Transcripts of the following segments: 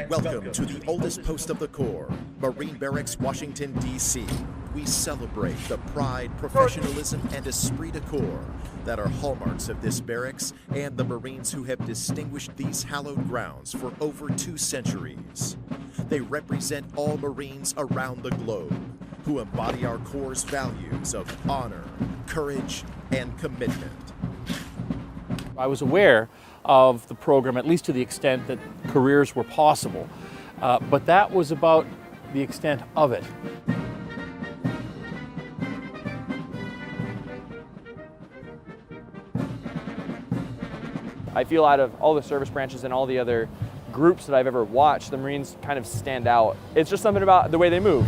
Welcome to the oldest post of the Corps, Marine Barracks, Washington, D.C. We celebrate the pride, professionalism, and esprit de corps that are hallmarks of this barracks and the Marines who have distinguished these hallowed grounds for over 2 centuries. They represent all Marines around the globe who embody our Corps' values of honor, courage, and commitment. I was aware of the program, at least to the extent that careers were possible, but that was about the extent of it. I feel out of all the service branches and all the other groups that I've ever watched, the Marines kind of stand out. It's just something about the way they move.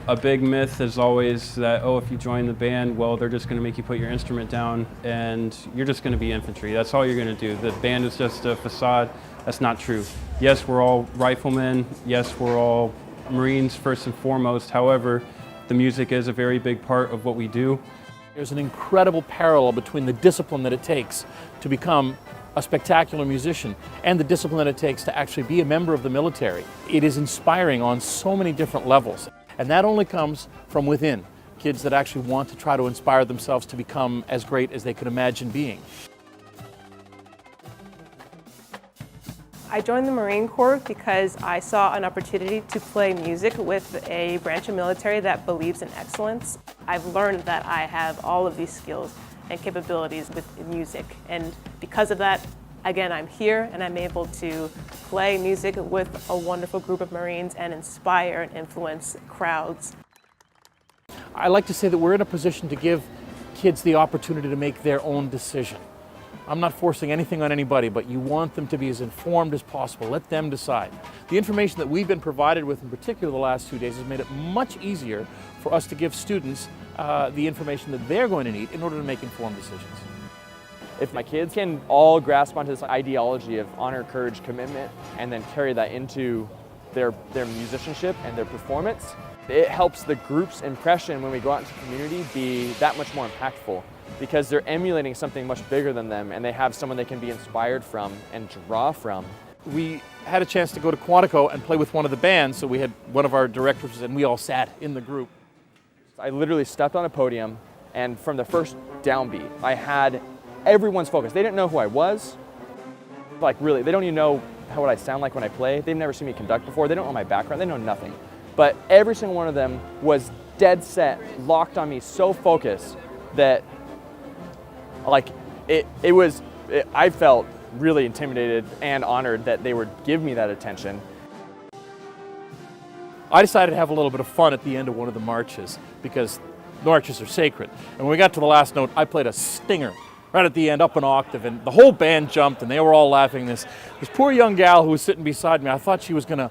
A big myth is always that, oh, if you join the band, well, they're just going to make you put your instrument down and you're just going to be infantry. That's all you're going to do. The band is just a facade. That's not true. Yes, we're all riflemen. Yes, we're all Marines first and foremost. However, the music is a very big part of what we do. There's an incredible parallel between the discipline that it takes to become a spectacular musician and the discipline that it takes to actually be a member of the military. It is inspiring on so many different levels. And that only comes from within, kids that actually want to try to inspire themselves to become as great as they could imagine being. I joined the Marine Corps because I saw an opportunity to play music with a branch of military that believes in excellence. I've learned that I have all of these skills and capabilities with music, and because of that, again, I'm here and I'm able to play music with a wonderful group of Marines and inspire and influence crowds. I like to say that we're in a position to give kids the opportunity to make their own decision. I'm not forcing anything on anybody, but you want them to be as informed as possible. Let them decide. The information that we've been provided with, in particular the last 2 days, has made it much easier for us to give students the information that they're going to need in order to make informed decisions. If my kids can all grasp onto this ideology of honor, courage, commitment, and then carry that into their musicianship and their performance, it helps the group's impression when we go out into the community be that much more impactful, because they're emulating something much bigger than them and they have someone they can be inspired from and draw from. We had a chance to go to Quantico and play with one of the bands, so we had one of our directors and we all sat in the group. I literally stepped on a podium, and from the first downbeat, I had everyone's focus. They didn't know who I was. Like, really, they don't even know what I sound like when I play. They've never seen me conduct before. They don't know my background. They know nothing. But every single one of them was dead set, locked on me, so focused that, like, I felt really intimidated and honored that they would give me that attention. I decided to have a little bit of fun at the end of one of the marches because marches are sacred. And when we got to the last note, I played a stinger right at the end, up an octave, and the whole band jumped and they were all laughing. This poor young gal who was sitting beside me, I thought she was gonna,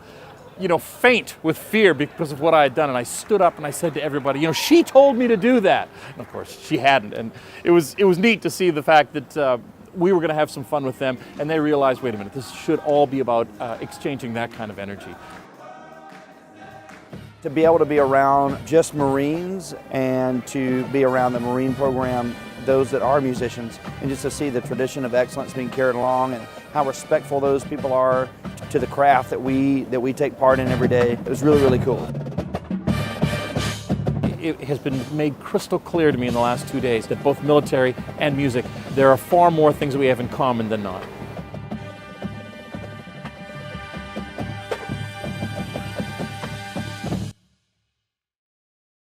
faint with fear because of what I had done. And I stood up and I said to everybody, she told me to do that. And of course, she hadn't. And it was neat to see the fact that we were gonna have some fun with them, and they realized, wait a minute, this should all be about exchanging that kind of energy. To be able to be around just Marines and to be around the Marine program, those that are musicians, and just to see the tradition of excellence being carried along and how respectful those people are to the craft that we take part in every day. It was really, really cool. It has been made crystal clear to me in the last 2 days that both military and music, there are far more things that we have in common than not.